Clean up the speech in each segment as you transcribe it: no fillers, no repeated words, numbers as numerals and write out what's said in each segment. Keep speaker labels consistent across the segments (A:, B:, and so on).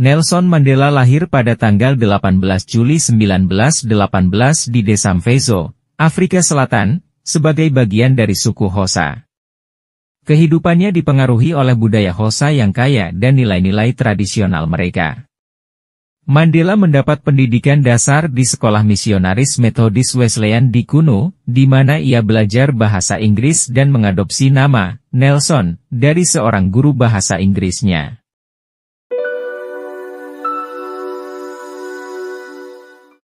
A: Nelson Mandela lahir pada tanggal 18 Juli 1918 di desa Mvezo, Afrika Selatan, sebagai bagian dari suku Xhosa. Kehidupannya dipengaruhi oleh budaya Xhosa yang kaya dan nilai-nilai tradisional mereka. Mandela mendapat pendidikan dasar di sekolah misionaris Methodist Wesleyan di Kuno, di mana ia belajar bahasa Inggris dan mengadopsi nama Nelson dari seorang guru bahasa Inggrisnya.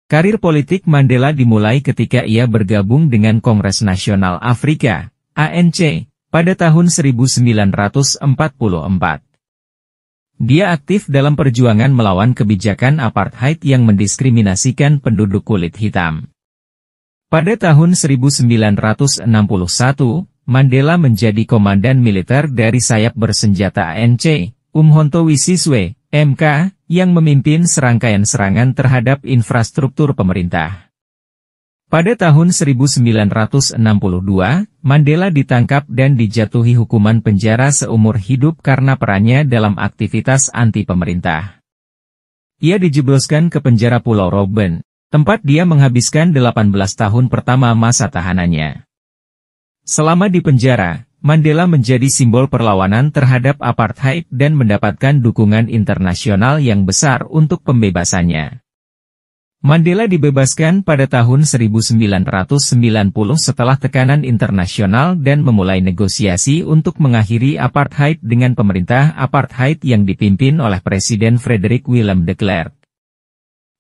A: Karir politik Mandela dimulai ketika ia bergabung dengan Kongres Nasional Afrika, ANC, pada tahun 1944. Dia aktif dalam perjuangan melawan kebijakan apartheid yang mendiskriminasikan penduduk kulit hitam. Pada tahun 1961, Mandela menjadi komandan militer dari sayap bersenjata ANC, Umkhonto we Sizwe, MK, yang memimpin serangkaian serangan terhadap infrastruktur pemerintah. Pada tahun 1962, Mandela ditangkap dan dijatuhi hukuman penjara seumur hidup karena perannya dalam aktivitas anti-pemerintah. Ia dijebloskan ke penjara Pulau Robben, tempat dia menghabiskan 18 tahun pertama masa tahanannya. Selama di penjara, Mandela menjadi simbol perlawanan terhadap apartheid dan mendapatkan dukungan internasional yang besar untuk pembebasannya. Mandela dibebaskan pada tahun 1990 setelah tekanan internasional dan memulai negosiasi untuk mengakhiri apartheid dengan pemerintah apartheid yang dipimpin oleh Presiden Frederick Willem de Klerk.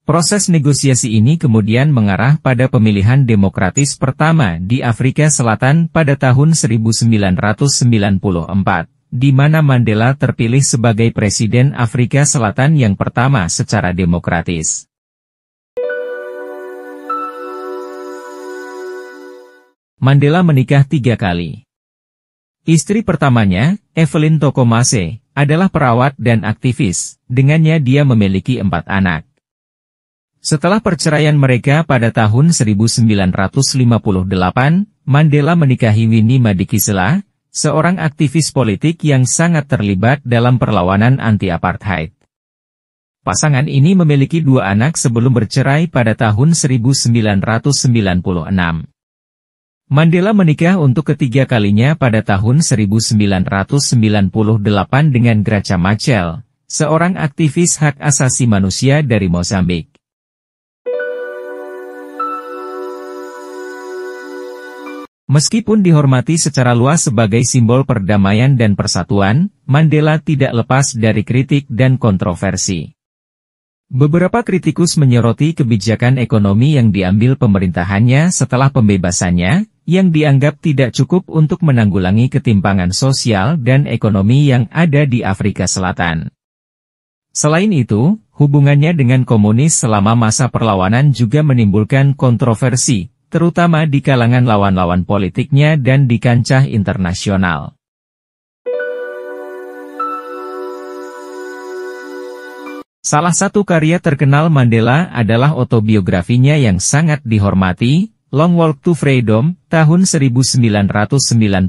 A: Proses negosiasi ini kemudian mengarah pada pemilihan demokratis pertama di Afrika Selatan pada tahun 1994, di mana Mandela terpilih sebagai Presiden Afrika Selatan yang pertama secara demokratis. Mandela menikah 3 kali. Istri pertamanya, Evelyn Tokomase, adalah perawat dan aktivis, dengannya dia memiliki 4 anak. Setelah perceraian mereka pada tahun 1958, Mandela menikahi Winnie Madikizela, seorang aktivis politik yang sangat terlibat dalam perlawanan anti-apartheid. Pasangan ini memiliki 2 anak sebelum bercerai pada tahun 1996. Mandela menikah untuk ketiga kalinya pada tahun 1998 dengan Graça Machel, seorang aktivis hak asasi manusia dari Mozambik. Meskipun dihormati secara luas sebagai simbol perdamaian dan persatuan, Mandela tidak lepas dari kritik dan kontroversi. Beberapa kritikus menyoroti kebijakan ekonomi yang diambil pemerintahannya setelah pembebasannya, yang dianggap tidak cukup untuk menanggulangi ketimpangan sosial dan ekonomi yang ada di Afrika Selatan. Selain itu, hubungannya dengan komunis selama masa perlawanan juga menimbulkan kontroversi, terutama di kalangan lawan-lawan politiknya dan di kancah internasional. Salah satu karya terkenal Mandela adalah autobiografinya yang sangat dihormati, Long Walk to Freedom, tahun 1994.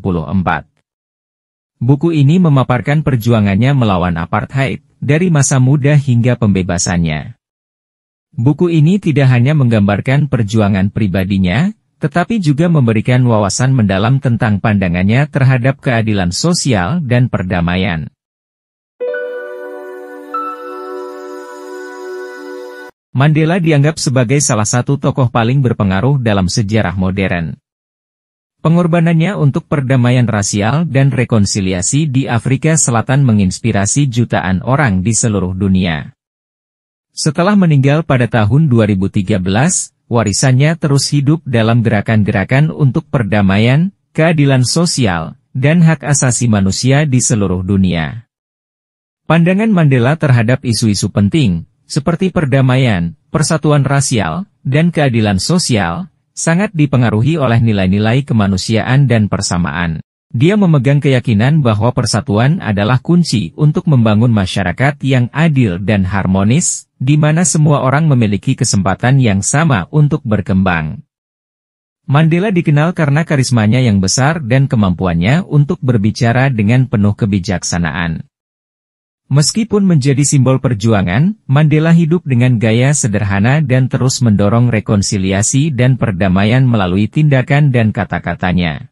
A: Buku ini memaparkan perjuangannya melawan apartheid, dari masa muda hingga pembebasannya. Buku ini tidak hanya menggambarkan perjuangan pribadinya, tetapi juga memberikan wawasan mendalam tentang pandangannya terhadap keadilan sosial dan perdamaian. Mandela dianggap sebagai salah satu tokoh paling berpengaruh dalam sejarah modern. Pengorbanannya untuk perdamaian rasial dan rekonsiliasi di Afrika Selatan menginspirasi jutaan orang di seluruh dunia. Setelah meninggal pada tahun 2013, warisannya terus hidup dalam gerakan-gerakan untuk perdamaian, keadilan sosial, dan hak asasi manusia di seluruh dunia. Pandangan Mandela terhadap isu-isu penting, seperti perdamaian, persatuan rasial, dan keadilan sosial, sangat dipengaruhi oleh nilai-nilai kemanusiaan dan persamaan. Dia memegang keyakinan bahwa persatuan adalah kunci untuk membangun masyarakat yang adil dan harmonis, di mana semua orang memiliki kesempatan yang sama untuk berkembang. Mandela dikenal karena karismanya yang besar dan kemampuannya untuk berbicara dengan penuh kebijaksanaan. Meskipun menjadi simbol perjuangan, Mandela hidup dengan gaya sederhana dan terus mendorong rekonsiliasi dan perdamaian melalui tindakan dan kata-katanya.